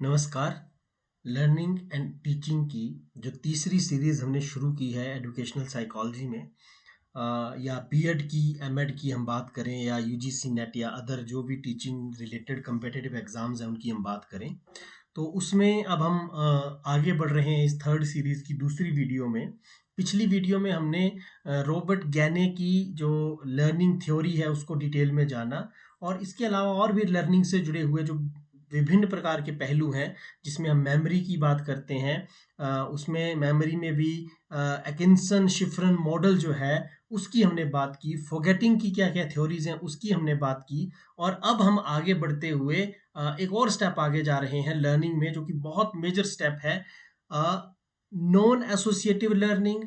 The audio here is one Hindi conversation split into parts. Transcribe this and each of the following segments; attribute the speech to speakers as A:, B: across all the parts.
A: नमस्कार। लर्निंग एंड टीचिंग की जो तीसरी सीरीज़ हमने शुरू की है एजुकेशनल साइकोलॉजी में, या बीएड की, एमएड की हम बात करें, या यूजीसी नेट या अदर जो भी टीचिंग रिलेटेड कम्पिटिटिव एग्ज़ाम्स हैं उनकी हम बात करें, तो उसमें अब हम आगे बढ़ रहे हैं इस थर्ड सीरीज़ की दूसरी वीडियो में। पिछली वीडियो में हमने रॉबर्ट गैने की जो लर्निंग थ्योरी है उसको डिटेल में जाना, और इसके अलावा और भी लर्निंग से जुड़े हुए जो विभिन्न प्रकार के पहलू हैं, जिसमें हम मेमोरी की बात करते हैं। उसमें मेमोरी में भी एकिंसन शिफ्रन मॉडल जो है उसकी हमने बात की, फॉरगेटिंग की क्या क्या थ्योरीज हैं उसकी हमने बात की। और अब हम आगे बढ़ते हुए एक और स्टेप आगे जा रहे हैं लर्निंग में, जो कि बहुत मेजर स्टेप है, non associative learning,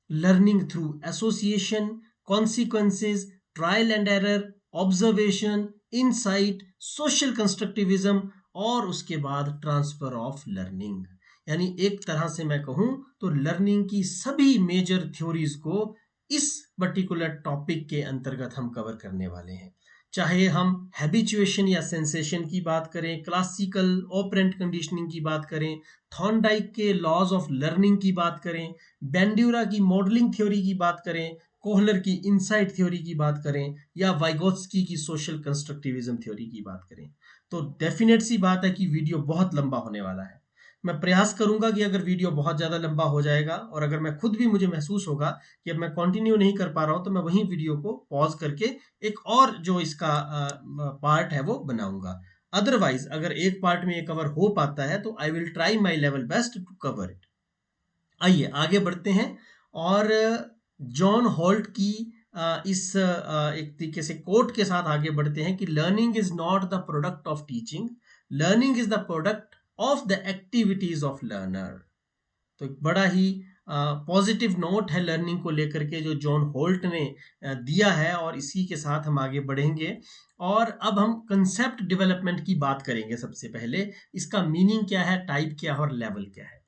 A: learning through association, consequences, trial and error, observation, insight, social constructivism, और उसके बाद ट्रांसफर ऑफ लर्निंग। यानी एक तरह से मैं कहूं तो लर्निंग की सभी मेजर थ्योरीज को इस पर्टिकुलर टॉपिक के अंतर्गत हम कवर करने वाले हैं। चाहे हम हैबिचुएशन या सेंसेशन की बात करें, क्लासिकल ऑपरेंट कंडीशनिंग की बात करें, थॉर्नडाइक के लॉज ऑफ लर्निंग की बात करें, बेंड्यूरा की मॉडलिंग थ्योरी की बात करें, कोहलर की इनसाइट थ्योरी की बात करें, या वाइगोत्स्की की सोशल कंस्ट्रक्टिविज्म थ्योरी की बात करें, तो डेफिनेट सी बात है कि वीडियो बहुत लंबा होने वाला है। मैं प्रयास करूंगा कि अगर वीडियो बहुत ज़्यादा लंबा हो जाएगा और अगर मैं खुद भी मुझे महसूस होगा कि अब मैं कंटिन्यू नहीं कर पा रहा हूं, तो मैं वहीं वीडियो को पॉज करके एक और जो इसका पार्ट है वो बनाऊंगा। अदरवाइज अगर एक पार्ट में ये कवर हो पाता है तो I will try my level best to cover it. आइए आगे बढ़ते हैं और जॉन होल्ट की एक तरीके से कोट के साथ आगे बढ़ते हैं कि learning is not the product of teaching, learning is the product of the activities of learner. तो एक बड़ा ही पॉजिटिव नोट है लर्निंग को लेकर के जो जॉन होल्ट ने दिया है, और इसी के साथ हम आगे बढ़ेंगे। और अब हम कंसेप्ट डेवलपमेंट की बात करेंगे। सबसे पहले इसका मीनिंग क्या है, टाइप क्या है और लेवल क्या है।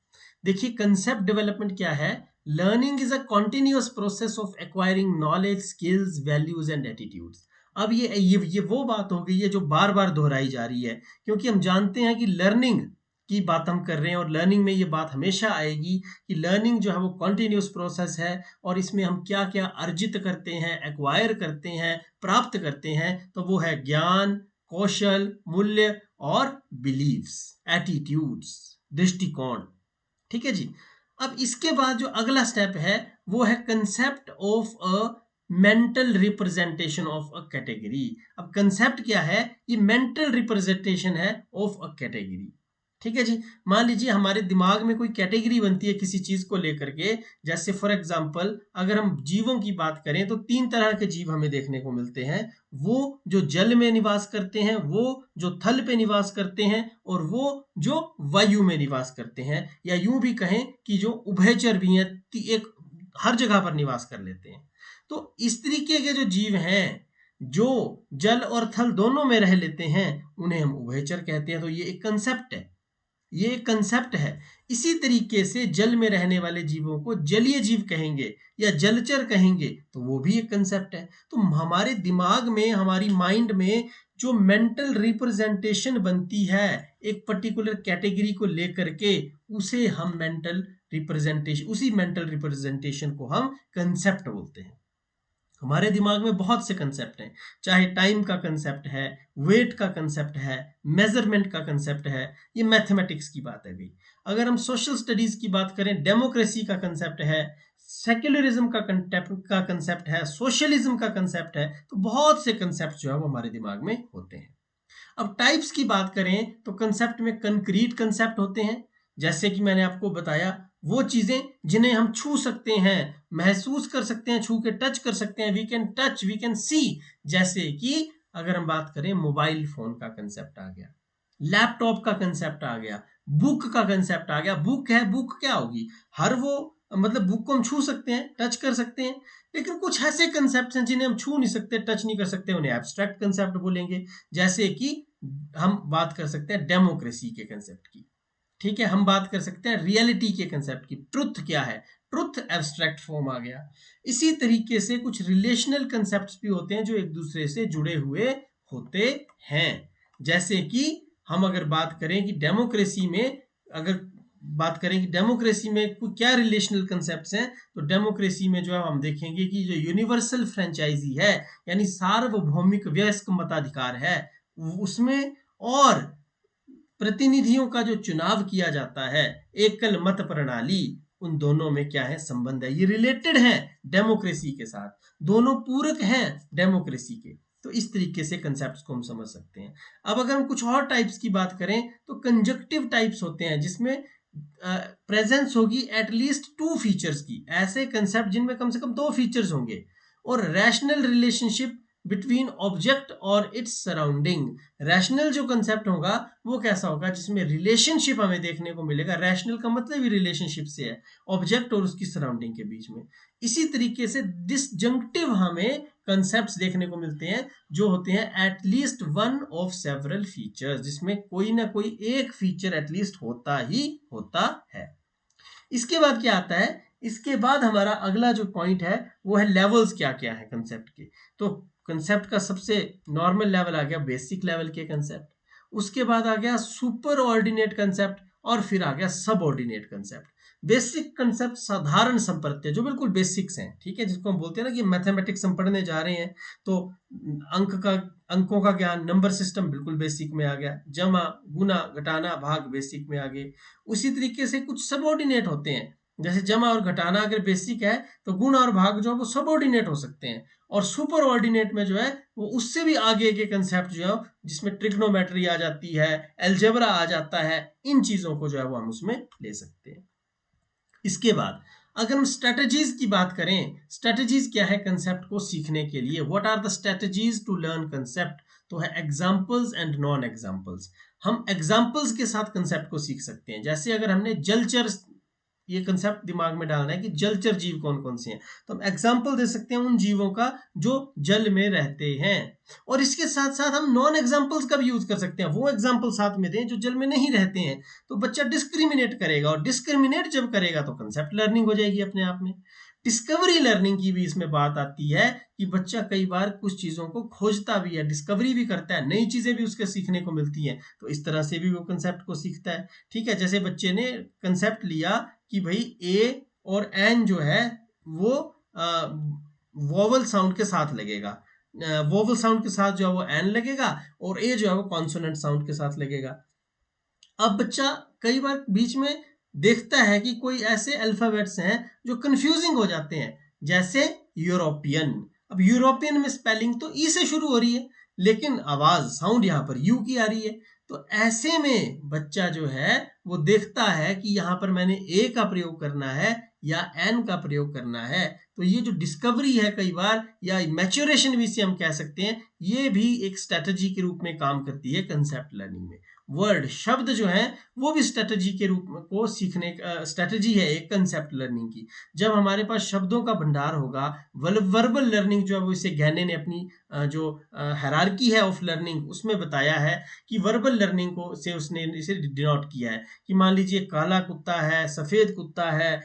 A: देखिए कंसेप्ट डेवलपमेंट क्या है। Learning is a continuous process of acquiring knowledge, skills, values and attitudes. अब ये वो बात हो गई है जो बार बार दोहराई जा रही है, क्योंकि हम जानते हैं कि लर्निंग की बात हम कर रहे हैं और लर्निंग में ये बात हमेशा आएगी कि लर्निंग जो है वो कॉन्टिन्यूअस प्रोसेस है, और इसमें हम क्या क्या अर्जित करते हैं, एक्वायर करते हैं, प्राप्त करते हैं, तो वो है ज्ञान, कौशल, मूल्य और बिलीव्स, एटीट्यूड्स, दृष्टिकोण। ठीक है जी। अब इसके बाद जो अगला स्टेप है वो है concept of a mental representation of a category. अब कंसेप्ट क्या है, ये मेंटल रिप्रेजेंटेशन है ऑफ अ कैटेगरी। ठीक है जी। मान लीजिए हमारे दिमाग में कोई कैटेगरी बनती है किसी चीज को लेकर के। जैसे फॉर एग्जांपल अगर हम जीवों की बात करें तो तीन तरह के जीव हमें देखने को मिलते हैं। वो जो जल में निवास करते हैं, वो जो थल पे निवास करते हैं, और वो जो वायु में निवास करते हैं, या यूं भी कहें कि जो उभयचर भी हैं, एक हर जगह पर निवास कर लेते हैं। तो इस तरीके के जो जीव हैं जो जल और थल दोनों में रह लेते हैं, उन्हें हम उभयचर कहते हैं। तो ये एक कंसेप्ट है, ये एक कंसेप्ट है। इसी तरीके से जल में रहने वाले जीवों को जलीय जीव कहेंगे या जलचर कहेंगे, तो वो भी एक कंसेप्ट है। तो हमारे दिमाग में, हमारी माइंड में जो मेंटल रिप्रेजेंटेशन बनती है एक पर्टिकुलर कैटेगरी को लेकर के, उसे हम मेंटल रिप्रेजेंटेशन, उसी मेंटल रिप्रेजेंटेशन को हम कंसेप्ट बोलते हैं। हमारे दिमाग में बहुत से कंसेप्ट हैं, चाहे टाइम का कंसेप्ट है, वेट का कंसेप्ट है, मेजरमेंट का कंसेप्ट है, ये मैथमेटिक्स की बात है भी। अगर हम सोशल स्टडीज की बात करें, डेमोक्रेसी का कंसेप्ट है, सेक्युलरिज्म का कंसेप्ट है, सोशलिज्म का कंसेप्ट है। तो बहुत से कंसेप्ट जो है वो हमारे दिमाग में होते हैं। अब टाइप्स की बात करें तो कंसेप्ट में कंक्रीट कंसेप्ट होते हैं, जैसे कि मैंने आपको बताया, वो चीजें जिन्हें हम छू सकते हैं, महसूस कर सकते हैं, छू के टच कर सकते हैं, we can touch, we can see. जैसे कि अगर हम बात करें, मोबाइल फोन का कंसेप्ट आ गया, लैपटॉप का कंसेप्ट आ गया, बुक का कंसेप्ट आ गया। बुक है, बुक क्या होगी, हर वो, मतलब बुक को हम छू सकते हैं, टच कर सकते हैं, लेकिन कुछ ऐसे कंसेप्ट हैं जिन्हें हम छू नहीं सकते, टच नहीं कर सकते, उन्हें एब्स्ट्रैक्ट कंसेप्ट बोलेंगे। जैसे कि हम बात कर सकते हैं डेमोक्रेसी के कंसेप्ट की। ठीक है, हम बात कर सकते हैं रियलिटी के कंसेप्ट की, ट्रुथ क्या है, ट्रुथ एब्स्ट्रैक्ट फॉर्म आ गया। इसी तरीके से कुछ रिलेशनल कंसेप्ट्स भी होते हैं जो एक दूसरे से जुड़े हुए होते हैं, जैसे कि हम अगर बात करें कि डेमोक्रेसी में, अगर बात करें कि डेमोक्रेसी में क्या रिलेशनल कंसेप्ट्स हैं, तो डेमोक्रेसी में जो है हम देखेंगे कि जो यूनिवर्सल फ्रेंचाइजी है, यानी सार्वभौमिक वयस्क मताधिकार है, उसमें और प्रतिनिधियों का जो चुनाव किया जाता है, एकल मत प्रणाली, उन दोनों में क्या है, संबंध है, ये रिलेटेड है डेमोक्रेसी के साथ, दोनों पूरक हैं डेमोक्रेसी के। तो इस तरीके से कंसेप्ट्स को हम समझ सकते हैं। अब अगर हम कुछ और टाइप्स की बात करें तो कंजक्टिव टाइप्स होते हैं, जिसमें प्रेजेंस होगी एटलीस्ट 2 फीचर्स की, ऐसे कंसेप्ट जिनमें कम से कम 2 फीचर्स होंगे। और रैशनल रिलेशनशिप बिटवीन ऑब्जेक्ट और इट्स सराउंडिंग, रैशनल जो कंसेप्ट होगा वो कैसा होगा, जिसमें रिलेशनशिप हमें देखने को मिलेगा, रैशनल का मतलब ही रिलेशनशिप से है, ऑब्जेक्ट और उसकी सराउंडिंग के बीच में। इसी तरीके से डिसजंक्टिव हमें कंसेप्ट्स देखने को मिलते हैं, जो होते हैं at least one of several features, जिसमें कोई ना कोई एक फीचर एटलीस्ट होता ही होता है। इसके बाद क्या आता है, इसके बाद हमारा अगला जो पॉइंट है वो है लेवल्स क्या क्या है कंसेप्ट के। तो कंसेप्ट का सबसे नॉर्मल लेवल आ गया बेसिक लेवल के कंसेप्ट, उसके बाद आ गया सुपर ऑर्डिनेट कंसेप्ट, और फिर आ गया सब ऑर्डिनेट कंसेप्ट। बेसिक कंसेप्ट साधारण संप्रत्यय जो बिल्कुल बेसिक्स हैं, ठीक है, जिसको हम बोलते हैं ना कि मैथमेटिक्स हम पढ़ने जा रहे हैं, तो अंकों का ज्ञान, नंबर सिस्टम बिल्कुल बेसिक में आ गया, जमा गुना घटाना भाग बेसिक में आ गए। उसी तरीके से कुछ सबऑर्डिनेट होते हैं, जैसे जमा और घटाना अगर बेसिक है तो गुण और भाग जो है वो सबऑर्डिनेट हो सकते हैं। और सुपर ऑर्डिनेट में जो है वो उससे भी आगे के कंसेप्ट जो है, जिसमें ट्रिग्नोमेट्री आ जाती है, एल्जेब्रा आ जाता है, इन चीजों को जो है वो हम उसमें ले सकते हैं। इसके बाद अगर हम स्ट्रेटजीज की बात करें, स्ट्रेटजीज क्या है कंसेप्ट को सीखने के लिए, what are the strategies to learn concept, तो है एग्जांपल्स एंड नॉन एग्जांपल्स। हम एग्जांपल्स के साथ कंसेप्ट को सीख सकते हैं, जैसे अगर हमने जलचर, ये कंसेप्ट दिमाग में डालना है कि जलचर जीव कौन कौन से हैं, तो हम एग्जांपल दे सकते हैं उन जीवों का जो जल में रहते हैं। और इसके साथ साथ हम नॉन एग्जांपल्स का भी यूज कर सकते हैं, वो एग्जांपल साथ में दें जो जल में नहीं रहते हैं, तो बच्चा डिस्क्रिमिनेट करेगा, और डिस्क्रिमिनेट जब करेगा तो कंसेप्ट लर्निंग हो जाएगी अपने आप में। डिस्कवरी लर्निंग की भी इसमें बात आती है कि बच्चा कई बार कुछ चीजों को खोजता भी है, डिस्कवरी भी करता है, नई चीजें भी उसके सीखने को मिलती हैं, तो इस तरह से भी वो कंसेप्ट को सीखता है। ठीक है, जैसे बच्चे ने कंसेप्ट लिया कि भाई ए और एन जो है वो वोवल साउंड के साथ लगेगा, वोवल साउंड के साथ जो है वो एन लगेगा, और ए जो है वो कॉन्सोनेंट साउंड के साथ लगेगा। अब बच्चा कई बार बीच में देखता है कि कोई ऐसे अल्फाबेट्स हैं जो कंफ्यूजिंग हो जाते हैं, जैसे यूरोपियन। अब यूरोपियन में स्पेलिंग तो ई से शुरू हो रही है, लेकिन आवाज साउंड यहाँ पर यू की आ रही है, तो ऐसे में बच्चा जो है वो देखता है कि यहाँ पर मैंने ए का प्रयोग करना है या एन का प्रयोग करना है। तो ये जो डिस्कवरी है कई बार, या मैच्योरेशन भी इसे हम कह सकते हैं, ये भी एक स्ट्रेटजी के रूप में काम करती है कंसेप्ट लर्निंग में। वर्ड शब्द जो है वो भी स्ट्रेटजी के रूप में को सीखने का स्ट्रेटजी है एक कंसेप्ट लर्निंग की। जब हमारे पास शब्दों का भंडार होगा, वर्बल लर्निंग जो है वो, इसे गैने ने अपनी जो हायरार्की है ऑफ लर्निंग उसमें बताया है कि वर्बल लर्निंग को से उसने इसे डिनोट किया है कि मान लीजिए काला कुत्ता है, सफेद कुत्ता है,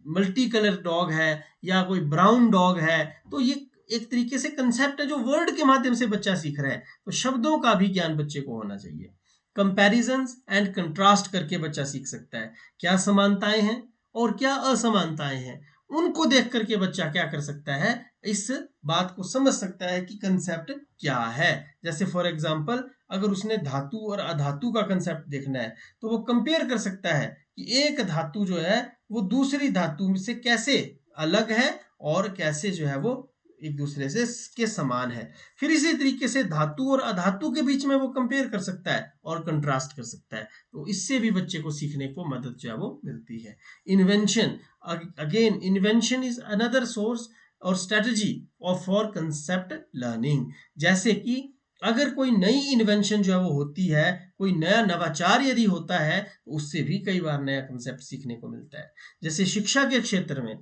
A: मल्टी कलर डॉग है, या कोई ब्राउन डॉग है, तो ये एक तरीके से कंसेप्ट है जो वर्ड के माध्यम से बच्चा सीख रहा है। तो शब्दों का भी ज्ञान बच्चे को होना चाहिए। कंपैरिजंस एंड कंट्रास्ट करके बच्चा सीख सकता है, क्या समानताएं हैं और क्या असमानताएं हैं, उनको देख करके बच्चा क्या कर सकता है, इस बात को समझ सकता है कि कंसेप्ट क्या है। जैसे फॉर एग्जांपल अगर उसने धातु और अधातु का कंसेप्ट देखना है, तो वो कंपेयर कर सकता है कि एक धातु जो है वो दूसरी धातु से कैसे अलग है, और कैसे जो है वो एक दूसरे से के समान है। फिर इसी तरीके से धातु और अधातु के बीच में वो कंपेयर कर सकता है और कंट्रास्ट कर सकता है, तो इससे भी बच्चे को सीखने को मदद जो है वो मिलती है। Invention, again invention is another source और strategy of for concept learning. जैसे कि अगर कोई नई इन्वेंशन जो है वो होती है, कोई नया नवाचार यदि होता है, तो उससे भी कई बार नया कंसेप्ट सीखने को मिलता है। जैसे शिक्षा के क्षेत्र में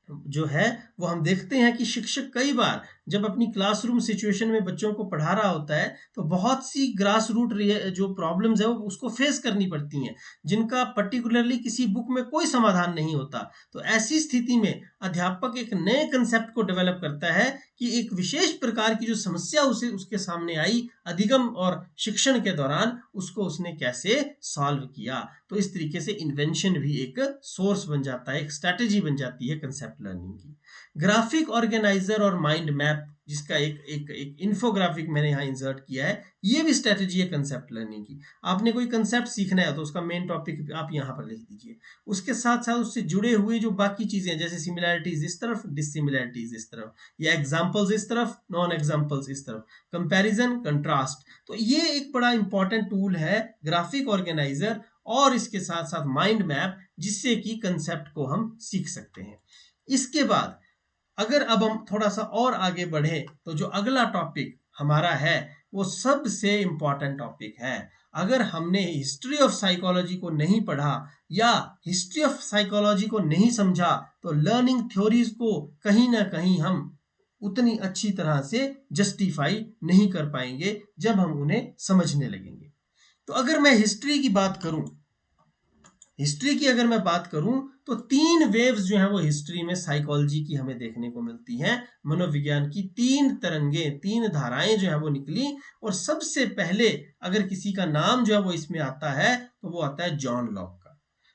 A: जो है वो हम देखते हैं कि शिक्षक कई बार जब अपनी क्लासरूम सिचुएशन में बच्चों को पढ़ा रहा होता है तो बहुत सी ग्रास रूट जो प्रॉब्लम्स है वो उसको फेस करनी पड़ती हैं, जिनका पर्टिकुलरली किसी बुक में कोई समाधान नहीं होता। तो ऐसी स्थिति में अध्यापक एक नए कंसेप्ट को डेवलप करता है कि एक विशेष प्रकार की जो समस्या उसे उसके सामने आई अधिगम और शिक्षण के दौरान, उसको उसने कैसे सॉल्व किया। तो इस तरीके से इन्वेंशन भी एक सोर्स बन जाता है, एक स्ट्रैटेजी बन जाती है कंसेप्ट लर्निंग की। ग्राफिक ऑर्गेनाइजर और माइंड मैप, जिसका एक इन्फोग्राफिक मैंने यहाँ इंसर्ट किया है, ये भी स्ट्रैटेजी है कंसेप्ट लर्निंग की। आपने कोई कंसेप्ट सीखना है तो उसका मेन टॉपिक आप यहाँ पर लिख दीजिए, उसके साथ साथ उससे जुड़े हुए जो बाकी चीजें जैसे सिमिलैरिटीज इस तरफ, डिसिमिलैरिटीज इस तरफ, या एग्जांपल्स इस तरफ, नॉन एग्जांपल्स इस तरफ, कंपैरिजन, कंट्रास्ट। तो ये एक बड़ा इंपॉर्टेंट टूल है ग्राफिक ऑर्गेनाइजर और इसके साथ साथ माइंड मैप, जिससे कि कंसेप्ट को हम सीख सकते हैं। इसके बाद अगर अब हम थोड़ा सा और आगे बढ़े तो जो अगला टॉपिक हमारा है वो सबसे इंपॉर्टेंट टॉपिक है। अगर हमने हिस्ट्री ऑफ साइकोलॉजी को नहीं पढ़ा या हिस्ट्री ऑफ साइकोलॉजी को नहीं समझा तो लर्निंग थ्योरीज को कहीं ना कहीं हम उतनी अच्छी तरह से जस्टिफाई नहीं कर पाएंगे जब हम उन्हें समझने लगेंगे। तो अगर मैं हिस्ट्री की अगर मैं बात करूं तो 3 वेव्स जो हैं वो हिस्ट्री में साइकोलॉजी की हमें देखने को मिलती हैं। मनोविज्ञान की 3 तरंगे, 3 धाराएं जो है वो निकली। और सबसे पहले अगर किसी का नाम जो है वो इसमें आता है तो वो आता है जॉन लॉक का।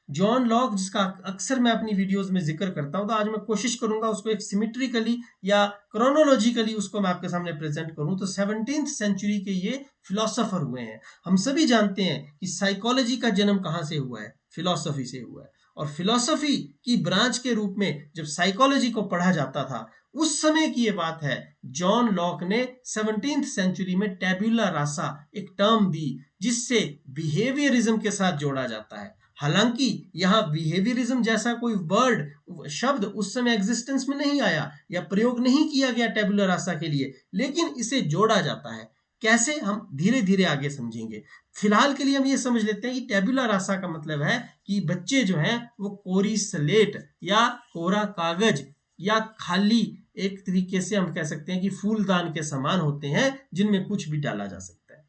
A: जॉन लॉक, जिसका अक्सर मैं अपनी वीडियोस में जिक्र करता हूं, तो आज मैं कोशिश करूंगा उसको एक सिमेट्रिकली या क्रोनोलॉजिकली उसको मैं आपके सामने प्रेजेंट करूं। तो 17th सेंचुरी के ये फिलोसोफर हुए हैं। हम सभी जानते हैं कि साइकोलॉजी का जन्म कहां से हुआ है, फिलॉसफी से हुआ है। और फिलॉसफी की ब्रांच के रूप में जब साइकोलॉजी को पढ़ा जाता था उस समय की ये बात है, जॉन लॉक ने 17th सेंचुरी में टैब्यूला रासा एक टर्म दी जिससे बिहेवियरिज्म के साथ जोड़ा जाता है। हालांकि यहां बिहेवियरिज्म जैसा कोई वर्ड शब्द उस समय एग्जिस्टेंस में नहीं आया या प्रयोग नहीं किया गया टैब्यूला रासा के लिए, लेकिन इसे जोड़ा जाता है। कैसे, हम धीरे धीरे आगे समझेंगे। फिलहाल के लिए हम ये समझ लेते हैं कि टैब्यूला रासा का मतलब है कि बच्चे जो हैं वो कोरी स्लेट या कोरा कागज या खाली, एक तरीके से हम कह सकते हैं कि फूलदान के समान होते हैं जिनमें कुछ भी डाला जा सकता है।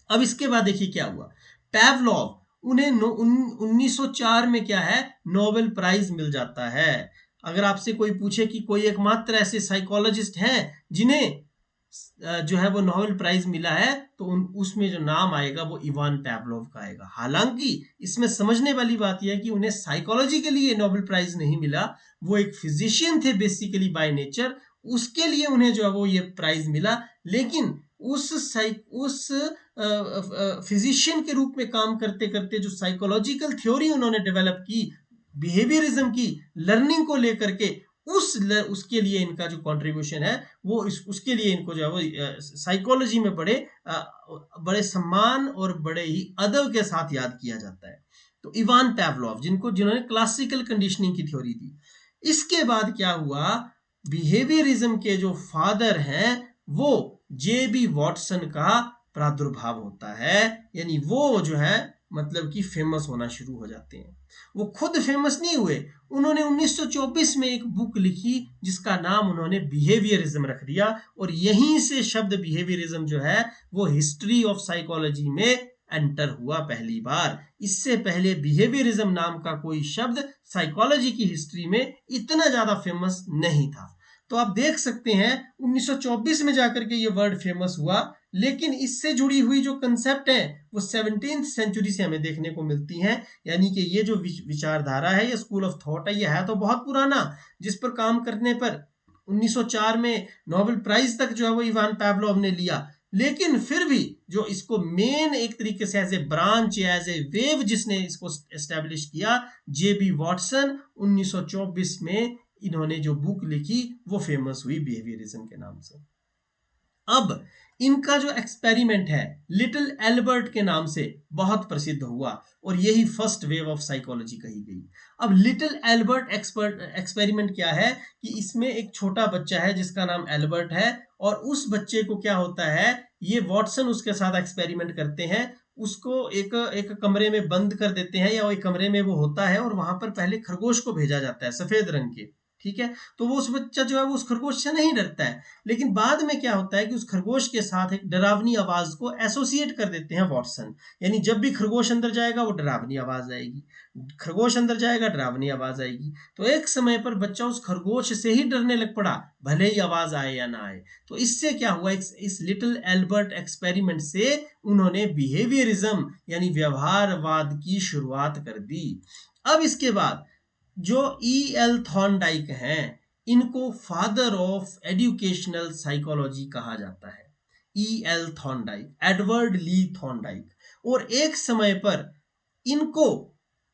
A: अब इसके बाद देखिए क्या हुआ। पैवलोव, उन्हें 1904 में क्या है, नोबेल प्राइज मिल जाता है। अगर आपसे कोई पूछे कि कोई एकमात्र ऐसे साइकोलॉजिस्ट हैं जिन्हें जो है वो नोबेल प्राइज मिला है, तो उसमें जो नाम आएगा वो इवान पैवलोव का आएगा। हालांकि इसमें समझने वाली बात यह है कि उन्हें साइकोलॉजी के लिए नोबेल प्राइज नहीं मिला, वो एक फिजिशियन थे बेसिकली बाय नेचर, उसके लिए उन्हें जो है वो ये प्राइज मिला। लेकिन उस फिजिशियन के रूप में काम करते करते जो साइकोलॉजिकल थ्योरी उन्होंने डेवलप की बिहेवियरिज्म की लर्निंग को लेकर के, उसके लिए इनका जो कंट्रीब्यूशन है वो उसके लिए इनको जो है वो साइकोलॉजी में बड़े सम्मान और बड़े ही अदब के साथ याद किया जाता है। तो इवान पैवलोव, जिन्होंने क्लासिकल कंडीशनिंग की थ्योरी दी। इसके बाद क्या हुआ, बिहेवियरिज्म के जो फादर हैं वो जे.बी. वॉटसन का प्रादुर्भाव होता है। यानी वो जो है मतलब कि फेमस होना शुरू हो जाते हैं। वो खुद फेमस नहीं हुए, उन्होंने 1924 में एक बुक लिखी जिसका नाम उन्होंने बिहेवियरिज्म रख दिया, और यहीं से शब्द बिहेवियरिज्म जो है वो हिस्ट्री ऑफ साइकोलॉजी में एंटर हुआ पहली बार। इससे पहले बिहेवियरिज्म नाम का कोई शब्द साइकोलॉजी की हिस्ट्री में इतना ज्यादा फेमस नहीं था। तो आप देख सकते हैं 1924 में जाकर के ये वर्ड फेमस हुआ, लेकिन इससे जुड़ी हुई जो कंसेप्ट है वो 17th सेंचुरी से हमें देखने को मिलती हैं। यानी कि ये जो विचारधारा है, ये स्कूल ऑफ थॉट है, ये है तो बहुत पुराना, जिस पर काम करने पर 1904 में नोबेल प्राइज तक जो है वो इवान पैवलोव ने लिया। लेकिन फिर भी जो इसको मेन एक तरीके से एज ए ब्रांच या एज ए वेव जिसने इसको एस्टेब्लिश किया, जे.बी. वॉटसन, 1924 में इन्होंने जो बुक लिखी वो फेमस हुई बिहेवियरिज्म के नाम से। अब इनका जो एक्सपेरिमेंट है लिटिल एल्बर्ट के नाम से बहुत प्रसिद्ध हुआ और यही फर्स्ट वेव ऑफ साइकोलॉजी कही गई। अब लिटिल एल्बर्ट एक्सपेरिमेंट क्या है कि इसमें एक छोटा बच्चा है जिसका नाम एल्बर्ट है, और उस बच्चे को क्या होता है, ये वॉटसन उसके साथ एक्सपेरिमेंट करते हैं, उसको एक कमरे में बंद कर देते हैं, या एक कमरे में वो होता है और वहां पर पहले खरगोश को भेजा जाता है सफेद रंग के, ठीक है, तो वो उस बच्चा जो है वो उस खरगोश से नहीं डरता है, लेकिन बाद में क्या होता है कि उस खरगोश के साथ एक डरावनी आवाज को एसोसिएट कर देते हैं वॉटसन, यानी जब भी खरगोश अंदर जाएगा वो डरावनी आवाज आएगी, खरगोश अंदर जाएगा डरावनी आवाज आएगी। तो एक समय पर बच्चा उस खरगोश से ही डरने लग पड़ा, भले ही आवाज आए या ना आए। तो इससे क्या हुआ, इस लिटिल एल्बर्ट एक्सपेरिमेंट से उन्होंने बिहेवियरिज्म यानी व्यवहारवाद की शुरुआत कर दी। अब इसके बाद जो E.L. थॉर्नडाइक हैं, इनको फादर ऑफ एजुकेशनल साइकोलॉजी कहा जाता है। E.L. थॉर्नडाइक, एडवर्ड ली थॉर्नडाइक, और एक समय पर इनको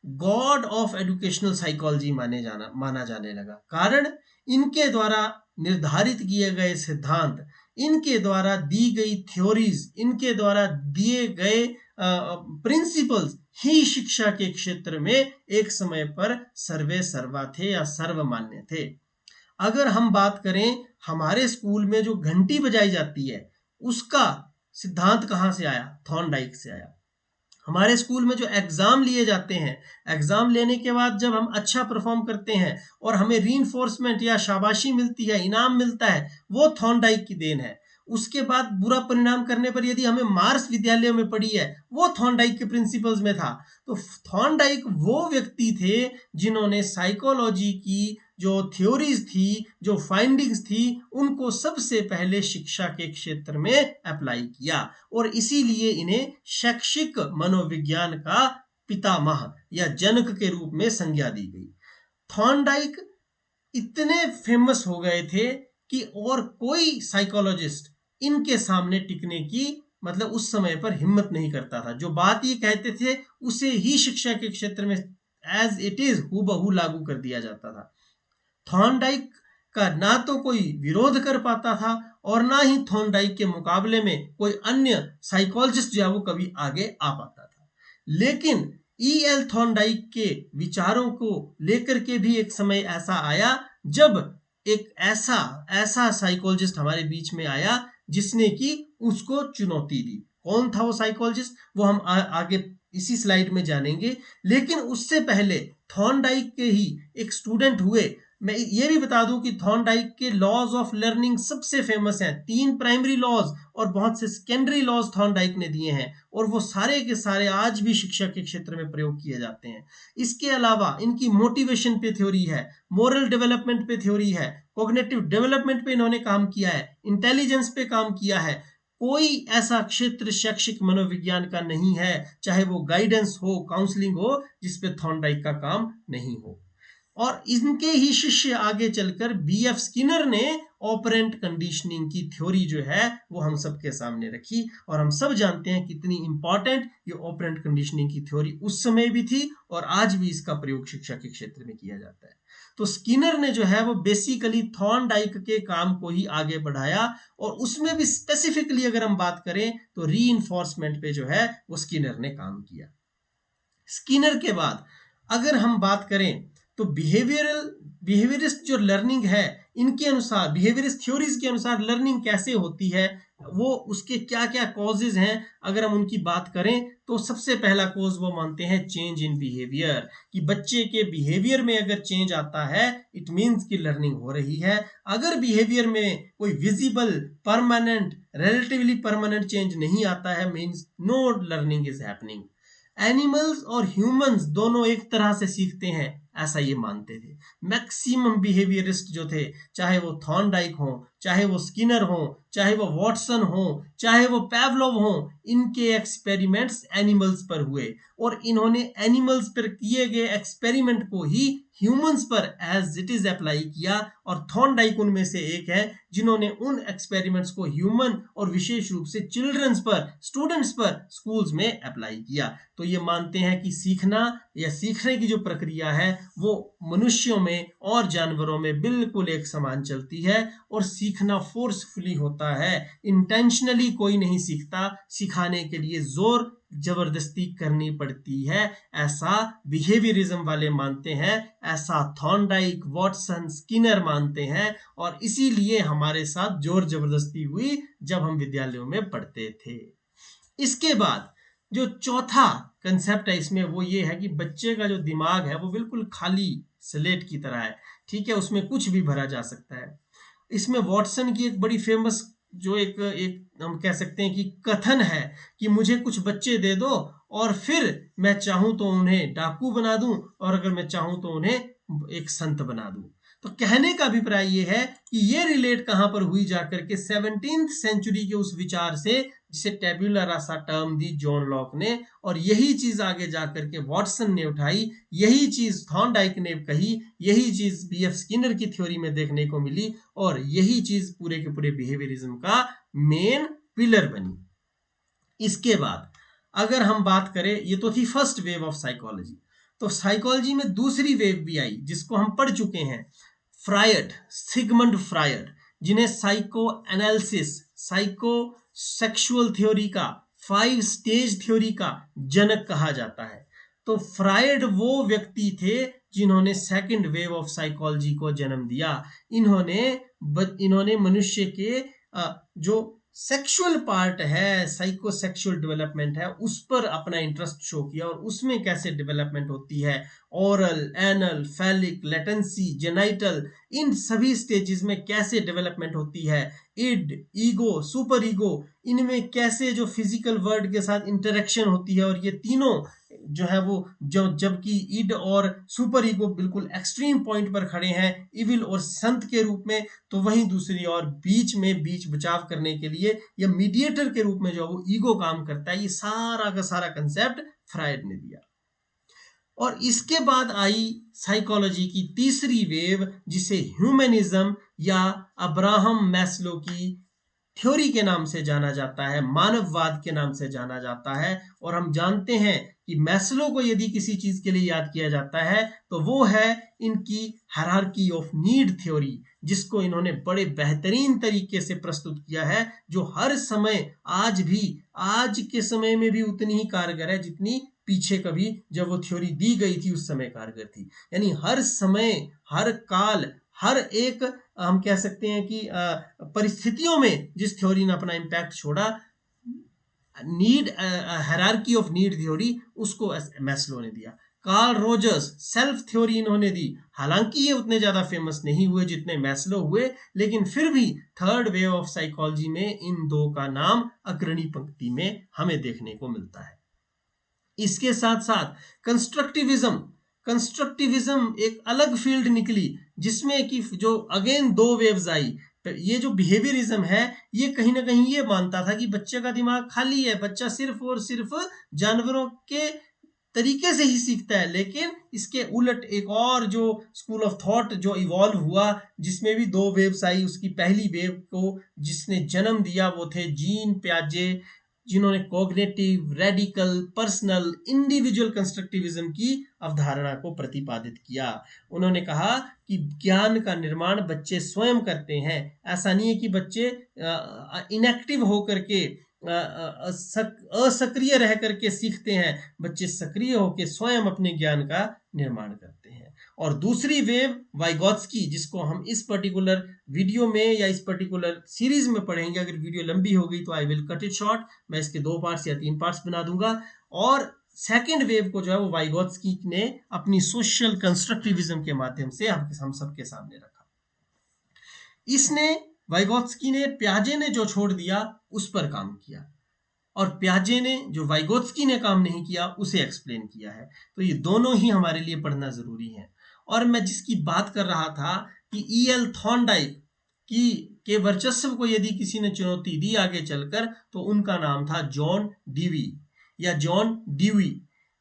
A: गॉड ऑफ एजुकेशनल साइकोलॉजी माना जाने लगा। कारण इनके द्वारा निर्धारित किए गए सिद्धांत, इनके द्वारा दी गई थ्योरीज, इनके द्वारा दिए गए प्रिंसिपल्स ही शिक्षा के क्षेत्र में एक समय पर सर्वे सर्वा थे या सर्वमान्य थे। अगर हम बात करें हमारे स्कूल में जो घंटी बजाई जाती है, उसका सिद्धांत कहाँ से आया? थॉर्नडाइक से आया। हमारे स्कूल में जो एग्जाम लिए जाते हैं, एग्जाम लेने के बाद जब हम अच्छा परफॉर्म करते हैं और हमें रीइंफोर्समेंट या शाबाशी मिलती है, इनाम मिलता है, वो थॉर्नडाइक की देन है। उसके बाद बुरा परिणाम करने पर यदि हमें मार्क्स विद्यालय में पड़ी है, वो थॉर्नडाइक के प्रिंसिपल्स में था। तो थॉर्नडाइक वो व्यक्ति थे जिन्होंने साइकोलॉजी की जो थ्योरीज थी, जो फाइंडिंग्स थी, उनको सबसे पहले शिक्षा के क्षेत्र में अप्लाई किया, और इसीलिए इन्हें शैक्षिक मनोविज्ञान का पितामह या जनक के रूप में संज्ञा दी गई। थॉर्नडाइक इतने फेमस हो गए थे कि और कोई साइकोलॉजिस्ट इनके सामने टिकने की मतलब उस समय पर हिम्मत नहीं करता था। जो बात ये कहते थे उसे ही शिक्षा के क्षेत्र में एज इट इज हूबहू लागू कर दिया जाता था। थॉर्नडाइक का ना तो कोई विरोध कर पाता था और ना ही थॉर्नडाइक के मुकाबले में कोई अन्य साइकोलॉजिस्ट जो है वो कभी आगे आ पाता था। लेकिन E.L. थॉर्नडाइक के विचारों को लेकर के भी एक समय ऐसा आया जब एक ऐसा साइकोलॉजिस्ट हमारे बीच में आया जिसने कि उसको चुनौती दी। कौन था वो साइकोलॉजिस्ट, वो हम आगे इसी स्लाइड में जानेंगे। लेकिन उससे पहले थॉर्नडाइक के ही एक स्टूडेंट हुए। मैं ये भी बता दूं कि थॉर्नडाइक के लॉज ऑफ लर्निंग सबसे फेमस हैं। 3 प्राइमरी लॉज और बहुत से सेकेंडरी लॉज थॉर्नडाइक ने दिए हैं, और वो सारे के सारे आज भी शिक्षा के क्षेत्र में प्रयोग किए जाते हैं। इसके अलावा इनकी मोटिवेशन पे थ्योरी है, मोरल डेवलपमेंट पे थ्योरी है, कॉग्निटिव डेवलपमेंट पे इन्होंने काम किया है, इंटेलिजेंस पे काम किया है। कोई ऐसा क्षेत्र शैक्षिक मनोविज्ञान का नहीं है, चाहे वो गाइडेंस हो, काउंसलिंग हो, जिसपे थॉर्नडाइक का काम नहीं हो। और इनके ही शिष्य आगे चलकर B.F. स्किनर ने ऑपरेंट कंडीशनिंग की थ्योरी जो है वो हम सबके सामने रखी, और हम सब जानते हैं कितनी इंपॉर्टेंट ये ऑपरेंट कंडीशनिंग की थ्योरी उस समय भी थी और आज भी इसका प्रयोग शिक्षा के क्षेत्र में किया जाता है। तो स्किनर ने जो है वो बेसिकली थॉर्नडाइक के काम को ही आगे बढ़ाया, और उसमें भी स्पेसिफिकली अगर हम बात करें तो रीइंफोर्समेंट पे जो है वो स्किनर ने काम किया। स्किनर के बाद अगर हम बात करें तो बिहेवियरिस्ट जो लर्निंग है, इनके अनुसार बिहेवियरिस्ट थ्योरीज के अनुसार लर्निंग कैसे होती है, वो उसके क्या क्या कॉजेज हैं, अगर हम उनकी बात करें तो सबसे पहला कॉज वो मानते हैं चेंज इन बिहेवियर, कि बच्चे के बिहेवियर में अगर चेंज आता है इट मींस कि लर्निंग हो रही है। अगर बिहेवियर में कोई visible permanent relatively permanent change नहीं आता है means know learning is happening. Animals और ह्यूमंस दोनों एक तरह से सीखते हैं, ऐसा ये मानते थे मैक्सिमम बिहेवियरिस्ट जो थे, चाहे वो थॉर्नडाइक हो, चाहे वो स्किनर हो, चाहे वो वॉटसन हो, चाहे वो पैवलोव हो। इनके एक्सपेरिमेंट्स एनिमल्स पर हुए, और इन्होंने एनिमल्स पर किए गए एक्सपेरिमेंट को ही ह्यूमंस पर एज इट इज अप्लाई किया, और थॉर्नडाइक उनमें से एक है जिन्होंने उन एक्सपेरिमेंट्स को ह्यूमन और विशेष रूप से चिल्ड्रंस पर, स्टूडेंट्स पर स्कूल्स में अप्लाई किया। तो ये मानते हैं कि सीखना या सीखने की जो प्रक्रिया है वो मनुष्यों में और जानवरों में बिल्कुल एक समान चलती है, और सीखना फोर्सफुली होता है, इंटेंशनली कोई नहीं सीखता, सिखाने के लिए जोर जबरदस्ती करनी पड़ती है, ऐसा बिहेवियरिज्म वाले मानते हैं, ऐसा थॉर्नडाइक, वॉटसन, स्किनर मानते हैं, और इसीलिए हमारे साथ जोर जबरदस्ती हुई जब हम विद्यालयों में पढ़ते थे। इसके बाद जो चौथा कंसेप्ट है इसमें वो ये है कि बच्चे का जो दिमाग है वो बिल्कुल खाली स्लेट की तरह है, ठीक है, उसमें कुछ भी भरा जा सकता है। इसमें वॉटसन की एक बड़ी फेमस जो एक एक हम कह सकते हैं कि कथन है कि मुझे कुछ बच्चे दे दो और फिर मैं चाहूं तो उन्हें डाकू बना दूं और अगर मैं चाहूं तो उन्हें एक संत बना दूं। तो कहने का अभिप्राय ये है कि ये रिलेट कहां पर हुई जाकर के 17th सेंचुरी के उस विचार से जिसे टेब्यूला रासा टर्म दी जॉन लॉक ने, और यही चीज आगे जाकर के वॉटसन ने उठाई, यही चीज थॉर्नडाइक ने कही, यही चीज बीएफ स्किनर की थ्योरी में देखने को मिली और यही चीज पूरे के पूरे बिहेवियरिज्म का मेन पिलर बनी। इसके बाद अगर हम बात करें, ये तो थी फर्स्ट वेव ऑफ साइकोलॉजी, तो साइकोलॉजी में दूसरी वेव भी आई जिसको हम पढ़ चुके हैं, फ्रायड, सिगमंड फ्रायड, जिन्हें psycho analysis, psycho sexual theory का, 5 स्टेज थ्योरी का जनक कहा जाता है। तो फ्रायड वो व्यक्ति थे जिन्होंने सेकंड वेव ऑफ साइकोलॉजी को जन्म दिया। इन्होंने मनुष्य के जो सेक्सुअल पार्ट है, साइको सेक्सुअल डेवलपमेंट है, उस पर अपना इंटरेस्ट शो किया और उसमें कैसे डेवलपमेंट होती है, oral, anal, phallic, latency, genital, इन सभी स्टेजेस में कैसे डेवलपमेंट होती है, इड, ईगो, सुपर ईगो, इनमें कैसे जो फिजिकल वर्ल्ड के साथ इंटरेक्शन होती है, और ये तीनों जो है वो जबकि इड और सुपर ईगो बिल्कुल एक्सट्रीम पॉइंट पर खड़े हैं इविल और संत के रूप में, तो वहीं दूसरी और बीच बचाव करने के लिए या मीडिएटर के रूप में जो वो ईगो काम करता है, ये सारा का सारा कंसेप्ट फ्रायड ने दिया। और इसके बाद आई साइकोलॉजी की तीसरी वेव जिसे ह्यूमनिज्म या अब्राहम मैस्लो की थ्योरी के नाम से जाना जाता है, मानववाद के नाम से जाना जाता है। और हम जानते हैं कि मैस्लो को यदि किसी चीज के लिए याद किया जाता है तो वो है इनकी हायरार्की ऑफ नीड थ्योरी, जिसको इन्होंने बड़े बेहतरीन तरीके से प्रस्तुत किया है, जो हर समय आज के समय में भी उतनी ही कारगर है जितनी पीछे कभी जब वो थ्योरी दी गई थी उस समय कारगर थी। यानी हर समय, हर काल, हर एक हम कह सकते हैं कि परिस्थितियों में जिस थ्योरी ने अपना इम्पैक्ट छोड़ा, need hierarchy of need theory, उसको मैस्लो ने दिया। कार्ल रोजर्स सेल्फ थ्योरी इन्होंने दी, हालांकि ये उतने ज्यादा फेमस नहीं हुए जितने मैस्लो हुए, लेकिन फिर भी थर्ड वेव ऑफ साइकोलॉजी में इन दो का नाम अग्रणी पंक्ति में हमें देखने को मिलता है। इसके साथ साथ कंस्ट्रक्टिविज्म एक अलग फील्ड निकली जिसमें कि जो अगेन दो वेव्स आई। ये जो बिहेवियरिज्म है ये कहीं ना कहीं ये मानता था कि बच्चे का दिमाग खाली है, बच्चा सिर्फ और सिर्फ जानवरों के तरीके से ही सीखता है। लेकिन इसके उलट एक और जो स्कूल ऑफ थॉट जो इवॉल्व हुआ जिसमें भी दो वेव्स आई, उसकी पहली वेव को जिसने जन्म दिया वो थे जीन प्याजे, जिन्होंने cognitive, radical, personal, individual constructivism की अवधारणा को प्रतिपादित किया। उन्होंने कहा कि ज्ञान का निर्माण बच्चे स्वयं करते हैं, ऐसा नहीं है कि बच्चे इनएक्टिव होकर के असक्रिय रह करके सीखते हैं, बच्चे सक्रिय होकर स्वयं अपने ज्ञान का निर्माण करते हैं। और दूसरी वेव वाइगोत्स्की, जिसको हम इस पर्टिकुलर वीडियो में या इस पर्टिकुलर सीरीज में पढ़ेंगे, अगर वीडियो लंबी हो गई तो I will cut it short, मैं इसके 2 पार्ट्स या 3 पार्ट्स बना दूंगा। और सेकेंड वेव को जो है वो वाइगोत्स्की ने अपनी सोशल कंस्ट्रक्टिविज्म के माध्यम से हम सबके सामने रखा। इसने वाइगोत्स्की ने, प्याजे ने जो छोड़ दिया उस पर काम किया, और प्याजे ने जो वाइगोत्स्की ने काम नहीं किया उसे एक्सप्लेन किया है। तो ये दोनों ही हमारे लिए पढ़ना जरूरी है। और मैं जिसकी बात कर रहा था कि E.L. थॉर्नडाइक की के वर्चस्व को यदि किसी ने चुनौती दी आगे चलकर तो उनका नाम था जॉन डीवी या जॉन डीवी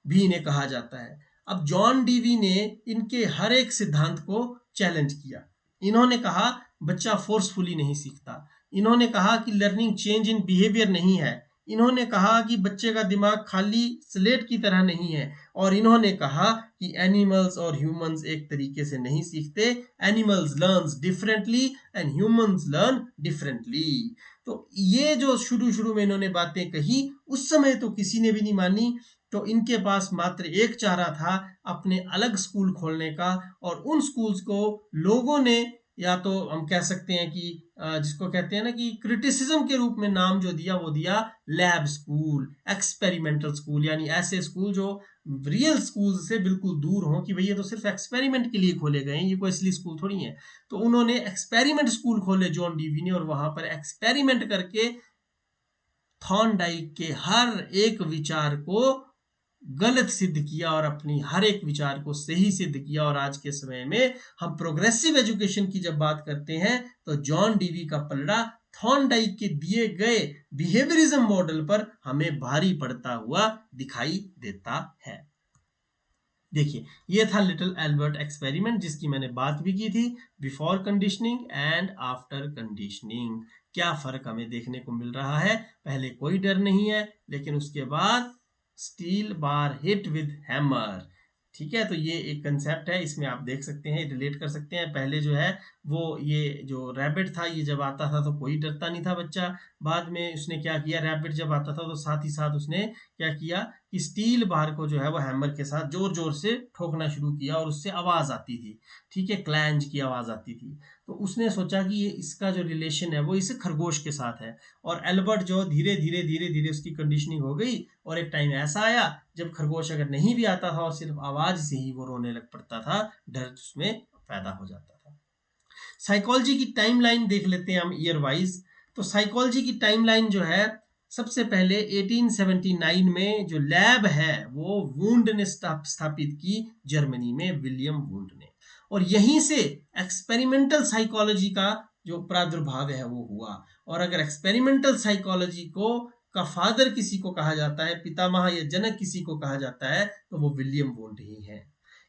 A: भी इन्हें कहा जाता है। अब जॉन डीवी ने इनके हर एक सिद्धांत को चैलेंज किया। इन्होंने कहा बच्चा फोर्सफुली नहीं सीखता, इन्होंने कहा कि लर्निंग चेंज इन बिहेवियर नहीं है, इन्होंने कहा कि बच्चे का दिमाग खाली स्लेट की तरह नहीं है, और इन्होंने कहा कि एनिमल्स और ह्यूमंस एक तरीके से नहीं सीखते, animals learns differently and humans learn differently. तो ये जो शुरू में इन्होंने बातें कही उस समय तो किसी ने भी नहीं मानी, तो इनके पास मात्र एक चारा था अपने अलग स्कूल खोलने का, और उन स्कूल्स को लोगों ने या तो हम कह सकते हैं कि जिसको कहते हैं ना कि क्रिटिसिज्म के रूप में नाम जो दिया वो दिया लैब स्कूल, एक्सपेरिमेंटल स्कूल, यानी ऐसे स्कूल जो रियल स्कूल से बिल्कुल दूर हों कि भाई ये तो सिर्फ एक्सपेरिमेंट के लिए खोले गए हैं, ये कोई असली स्कूल थोड़ी है। तो उन्होंने एक्सपेरिमेंट स्कूल खोले जॉन डीवी ने, और वहां पर एक्सपेरिमेंट करके थॉर्नडाइक के हर एक विचार को गलत सिद्ध किया और अपनी हर एक विचार को सही सिद्ध किया। और आज के समय में हम प्रोग्रेसिव एजुकेशन की जब बात करते हैं तो जॉन डीवी का पलड़ा थॉर्नडाइक के दिए गए बिहेवियरिज्म मॉडल पर हमें भारी पड़ता हुआ दिखाई देता है। देखिए, ये था लिटिल एल्बर्ट एक्सपेरिमेंट जिसकी मैंने बात भी की थी, before conditioning and after conditioning. क्या फर्क हमें देखने को मिल रहा है? पहले कोई डर नहीं है, लेकिन उसके बाद steel bar hit with hammer. ठीक है, तो ये एक कंसेप्ट है, इसमें आप देख सकते हैं, रिलेट कर सकते हैं। पहले जो है वो ये जो रैबिट था, ये जब आता था तो कोई डरता नहीं था बच्चा। बाद में उसने क्या किया, रैबिट जब आता था तो साथ ही साथ उसने क्या किया कि स्टील बार को जो है वो हैमर के साथ जोर जोर से ठोकना शुरू किया और उससे आवाज आती थी। ठीक है, क्लैंज की आवाज आती थी। तो उसने सोचा कि ये इसका जो रिलेशन है वो इस खरगोश के साथ है। और एल्बर्ट जो धीरे धीरे धीरे धीरे उसकी कंडीशनिंग हो गई, और एक टाइम ऐसा आया जब खरगोश अगर नहीं भी आता था और सिर्फ आवाज से ही वो रोने लग पड़ता था, डर उसमें पैदा हो जाता था। साइकोलॉजी की टाइमलाइन देख लेते हैं हम ईयर वाइज। तो साइकोलॉजी की टाइमलाइन जो है, सबसे पहले 1879 में जो लैब है वो वुंड ने स्थापित की, जर्मनी में विलियम वुंड ने। और यहीं से एक्सपेरिमेंटल साइकोलॉजी का जो प्रादुर्भाव है वो हुआ। और अगर एक्सपेरिमेंटल साइकोलॉजी को का फादर किसी को कहा जाता है, पितामह या जनक किसी को कहा जाता है, तो वो विलियम वुंड ही है।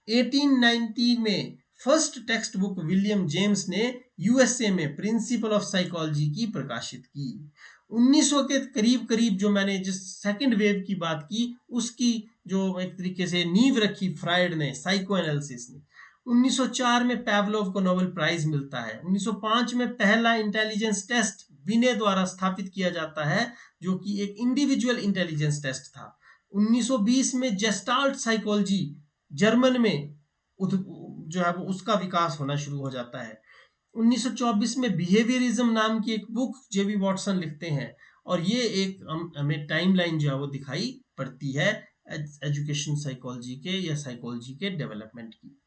A: 1890 में first text book William James ने यूएसए में प्रिंसिपल ऑफ साइकोलॉजी की प्रकाशित की। 1900 के करीब करीब जो मैंने जिस सेकंड वेव की बात की, उसकी जो एक तरीके से नींव रखी फ्राइड ने, साइको एनालिसिस ने। 1904 में पैवलोव को नोबेल प्राइज मिलता है। 1905 में पहला इंटेलिजेंस टेस्ट विने द्वारा स्थापित किया जाता है, जो कि एक इंडिविजुअल इंटेलिजेंस टेस्ट था। 1920 में जेस्टाल्ट साइकोलॉजी जर्मन में जो है वो उसका विकास होना शुरू हो जाता है। 1924 में बिहेवियरिज्म नाम की एक बुक जेबी वॉटसन लिखते हैं, और ये एक हमें टाइमलाइन जो है वो दिखाई पड़ती है एजुकेशन साइकोलॉजी के या साइकोलॉजी के डेवलपमेंट की।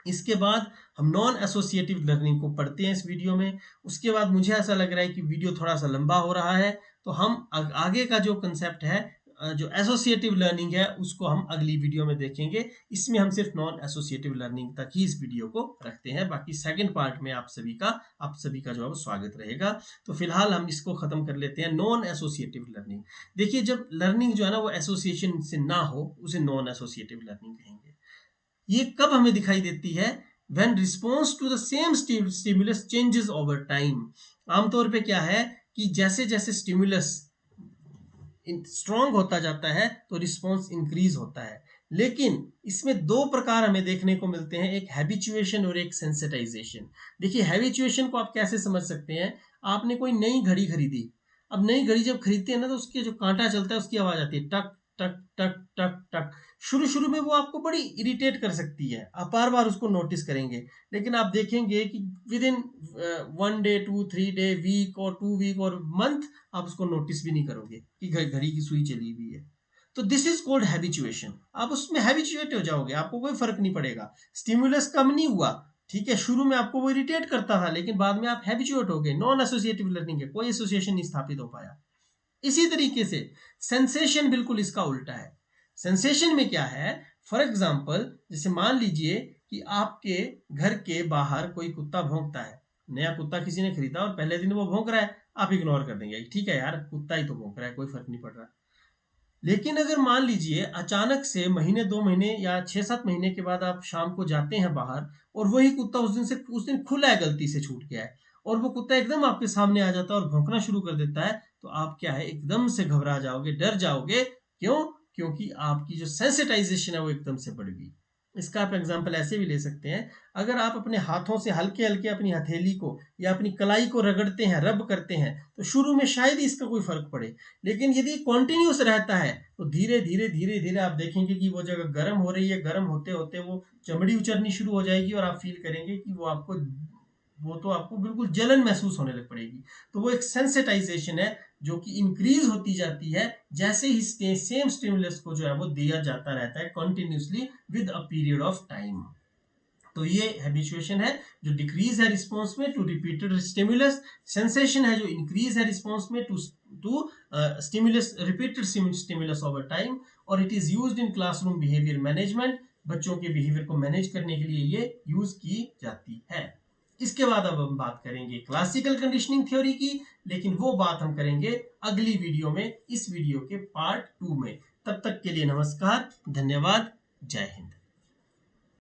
A: इसके बाद हम नॉन एसोसिएटिव लर्निंग को पढ़ते हैं इस वीडियो में। उसके बाद मुझे ऐसा लग रहा है कि वीडियो थोड़ा सा लंबा हो रहा है, तो हम आगे का जो कंसेप्ट है, जो एसोसिएटिव लर्निंग है, उसको हम अगली वीडियो में देखेंगे। इसमें हम सिर्फ नॉन एसोसिएटिव लर्निंग तक ही इस वीडियो को रखते हैं। बाकी सेकंड पार्ट में आप सभी का जो है स्वागत रहेगा। तो फिलहाल हम इसको खत्म कर लेते हैं, नॉन एसोसिएटिव लर्निंग। देखिए, जब लर्निंग जो है ना वो एसोसिएशन से ना हो, उसे नॉन एसोसिएटिव लर्निंग कहेंगे। ये कब हमें दिखाई देती है? When response to the same stimulus changes over time. आमतौर पे क्या है कि जैसे जैसे स्टिमुलस स्ट्रॉन्ग होता जाता है तो रिस्पॉन्स इंक्रीज होता है। लेकिन इसमें दो प्रकार हमें देखने को मिलते हैं, एक हैबिचुएशन और एक सेंसिटाइजेशन। देखिए, हैबिचुएशन को आप कैसे समझ सकते हैं? आपने कोई नई घड़ी खरीदी। अब नई घड़ी जब खरीदते हैं ना, तो उसके जो कांटा चलता है उसकी आवाज आती है, टक टक टक टक टक। शुरू शुरू में वो आपको बड़ी इरिटेट कर सकती है, आप बार बार उसको नोटिस करेंगे। लेकिन आप देखेंगे कि within 1 day, 2-3 day, week और 2 वीक और मंथ, आप उसको नोटिस भी नहीं करोगे कि घड़ी की सुई चली हुई है। तो दिस इज कॉल्ड हैबिचुएशन। आप उसमें हैबिचुएट हो जाओगे, आपको कोई फर्क नहीं पड़ेगा। स्टिमुलस कम नहीं हुआ, ठीक है, शुरू में आपको वो इरिटेट करता था, लेकिन बाद में आप हैबिचुएट हो गए। नॉन एसोसिएटिव लर्निंग है, कोई एसोसिएशन नहीं स्थापित हो पाया। इसी तरीके से सेंसेशन बिल्कुल इसका उल्टा है। सेंसेशन में क्या है? फॉर एग्जाम्पल, जैसे मान लीजिए कि आपके घर के बाहर कोई कुत्ता भौंकता है। नया कुत्ता किसी ने खरीदा और पहले दिन वो भौंक रहा है, आप इग्नोर कर देंगे, ठीक है यार, कुत्ता ही तो भौंक रहा है, कोई फर्क नहीं पड़ रहा। लेकिन अगर मान लीजिए अचानक से महीने 2 महीने या 6-7 महीने के बाद आप शाम को जाते हैं बाहर, और वही कुत्ता उस दिन खुला है, गलती से छूट गया है, और वो कुत्ता एकदम आपके सामने आ जाता है और भौंकना शुरू कर देता है, तो आप क्या है, एकदम से घबरा जाओगे, डर जाओगे। क्यों? क्योंकि आपकी जो सेंसिटाइजेशन है वो एकदम से बढ़ गई। इसका आप एग्जाम्पल ऐसे भी ले सकते हैं, अगर आप अपने हाथों से हल्के हल्के अपनी हथेली को या अपनी कलाई को रगड़ते हैं, रब करते हैं, तो शुरू में शायद ही इसका कोई फर्क पड़े। लेकिन यदि कॉन्टिन्यूस रहता है तो धीरे धीरे धीरे धीरे आप देखेंगे कि वो जगह गर्म हो रही है, गर्म होते होते वो चमड़ी उचरनी शुरू हो जाएगी, और आप फील करेंगे कि वो आपको वो तो आपको बिल्कुल जलन महसूस होने लग पड़ेगी। तो वो एक सेंसिटाइजेशन है जो कि इंक्रीज होती जाती है जैसे ही सेम स्टिमुलस को जो है वो दिया जाता रहता है continuously with a period of time. तो ये हैबिचुएशन है जो डिक्रीज है रिस्पॉन्स में टू रिपीटेड स्टिमुलस, सेंसेशन है जो इंक्रीज है रिस्पॉन्स में to to stimulus, repeated stimulus over time. और it is used in classroom behaviour management, बच्चों के बिहेवियर को मैनेज करने के लिए ये यूज की जाती है। इसके बाद अब हम बात करेंगे क्लासिकल कंडीशनिंग थ्योरी की, लेकिन वो बात हम करेंगे अगली वीडियो में, इस वीडियो के पार्ट 2 में। तब तक के लिए नमस्कार, धन्यवाद, जय हिंद।